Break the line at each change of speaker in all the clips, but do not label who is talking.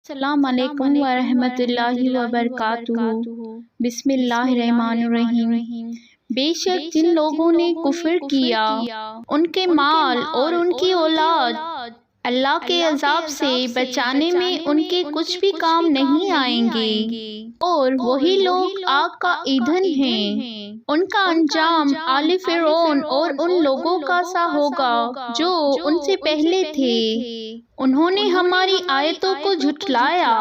السلام علیکم ورحمۃ اللہ وبرکاتہ۔ بسم اللہ الرحمن الرحیم۔ بے شک جن لوگوں نے کفر کیا ان کے مال اور ان کی اولاد اللہ کے عذاب سے بچانے میں ان کے کچھ بھی کام نہیں آئیں گے، اور وہی لوگ آگ کا ایندھن ہیں۔ ان کا انجام آل فرعون اور ان لوگوں کا سا ہوگا جو ان سے پہلے تھے۔ انہوں نے ہماری آیتوں کو جھٹلایا،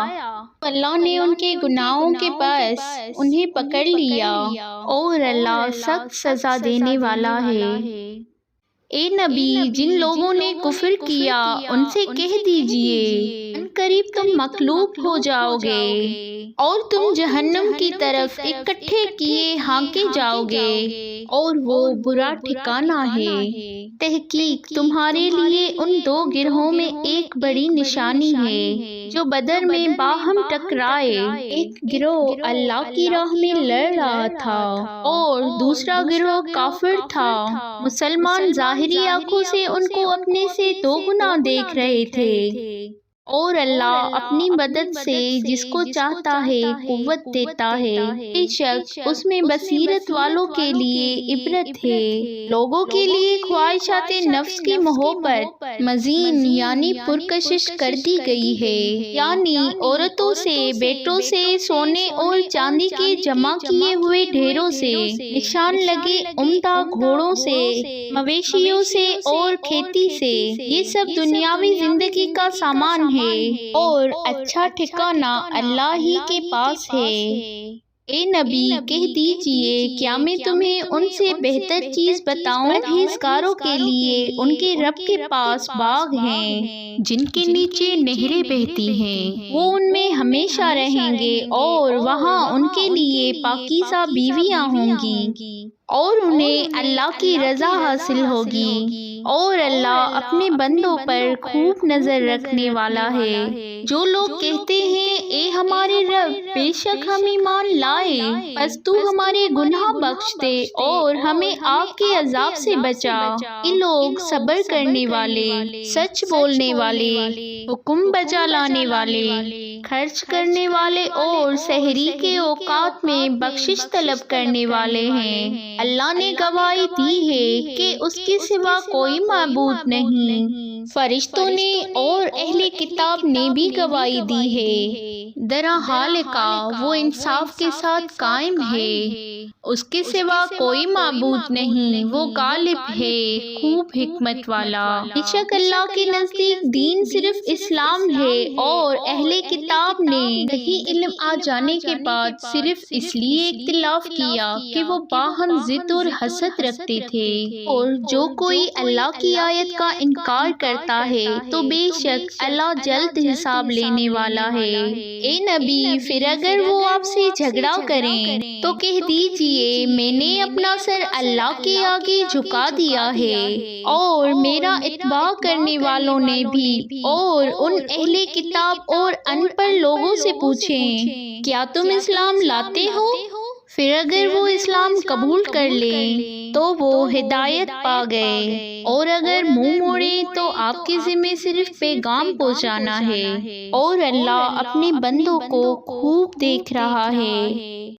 اللہ نے ان کے گناہوں کے باعث انہیں پکڑ لیا، اور اللہ سخت سزا دینے والا ہے۔ اے نبی، جن لوگوں نے کفر کیا ان سے کہہ دیجئے ان قریب تم مغلوب ہو جاؤ گے اور تم جہنم کی طرف اکٹھے کیے ہانکے جاؤ گے، اور وہ برا ٹھکانہ ہے۔ تحقیق تمہارے لیے ان دو گروہوں میں ایک بڑی نشانی ہے جو بدر میں باہم ٹکرائے۔ ایک گروہ اللہ کی راہ میں لڑ رہا تھا اور دوسرا گروہ کافر تھا۔ مسلمان ظاہری آنکھوں سے ان کو اپنے سے دو گنا دیکھ رہے تھے، اور اللہ اپنی مدد سے جس کو چاہتا ہے قوت دیتا ہے۔ بے شک اس میں بصیرت والوں کے لیے عبرت ہے۔ لوگوں کے لیے خواہشات نفس کی محبت مزین یعنی پرکشش کر دی گئی ہے، یعنی عورتوں سے، بیٹوں سے، سونے اور چاندی کے جمع کیے ہوئے ڈھیروں سے، نشان لگے عمدہ گھوڑوں سے، مویشیوں سے اور کھیتی سے۔ یہ سب دنیاوی زندگی کا سامان ہے، اور اچھا ٹھکانہ اللہ ہی کے پاس ہے۔ اے نبی، کہہ دیجئے کیا میں تمہیں ان سے بہتر چیز بتاؤں؟ پرہیزگاروں کے لیے ان کے رب کے پاس باغ ہیں جن کے نیچے نہریں بہتی ہیں، وہ ان میں ہمیشہ رہیں گے، اور وہاں ان کے لیے پاکیزہ بیویاں ہوں گی، اور انہیں اللہ کی رضا حاصل ہوگی، اور اللہ اپنے بندوں پر خوب نظر رکھنے والا ہے۔ جو لوگ کہتے ہیں اے ہمارے رب، بے شک ہم ایمان لائے، پس تو ہمارے گناہ بخش دے اور ہمیں آگ کے عذاب سے بچا۔ یہ لوگ صبر کرنے والے، سچ بولنے والے، حکم بجا لانے والے، خرچ کرنے والے اور سحری کے اوقات میں بخشش طلب کرنے والے ہیں۔ اللہ نے گواہی دی ہے کہ اس کے سوا کوئی معبود نہیں، فرشتوں نے اور اہل کتاب نے بھی گواہی دی ہے۔ درا حال کا وہ انصاف کے ساتھ قائم ہے، اس کے سوا کوئی معبود نہیں، وہ غالب ہے، خوب حکمت والا۔ بے شک اللہ کے نزدیک دین صرف اسلام ہے، اور اہل کتاب نے صحیح علم آ جانے کے بعد صرف اس لیے اختلاف کیا کہ وہ باہم ضد اور حسد رکھتے تھے۔ اور جو کوئی اللہ کی آیت کا انکار کرتا ہے تو بے شک اللہ جلد حساب لینے والا ہے۔ اے نبی، پھر اگر وہ آپ سے جھگڑا کریں تو کہہ دیجئے میں نے اپنا سر اللہ کے آگے جھکا دیا ہے، اور میرا اتباع کرنے والوں نے بھی، اور ان اہل کتاب اور ان پڑھ لوگوں سے پوچھیں کیا تم اسلام لاتے ہو؟ پھر اگر وہ اسلام قبول کر لیں تو وہ ہدایت پا گئے، اور اگر منہ موڑیں تو آپ کے ذمہ صرف پیغام پہنچانا ہے، اور اللہ اپنے بندوں کو خوب دیکھ رہا ہے۔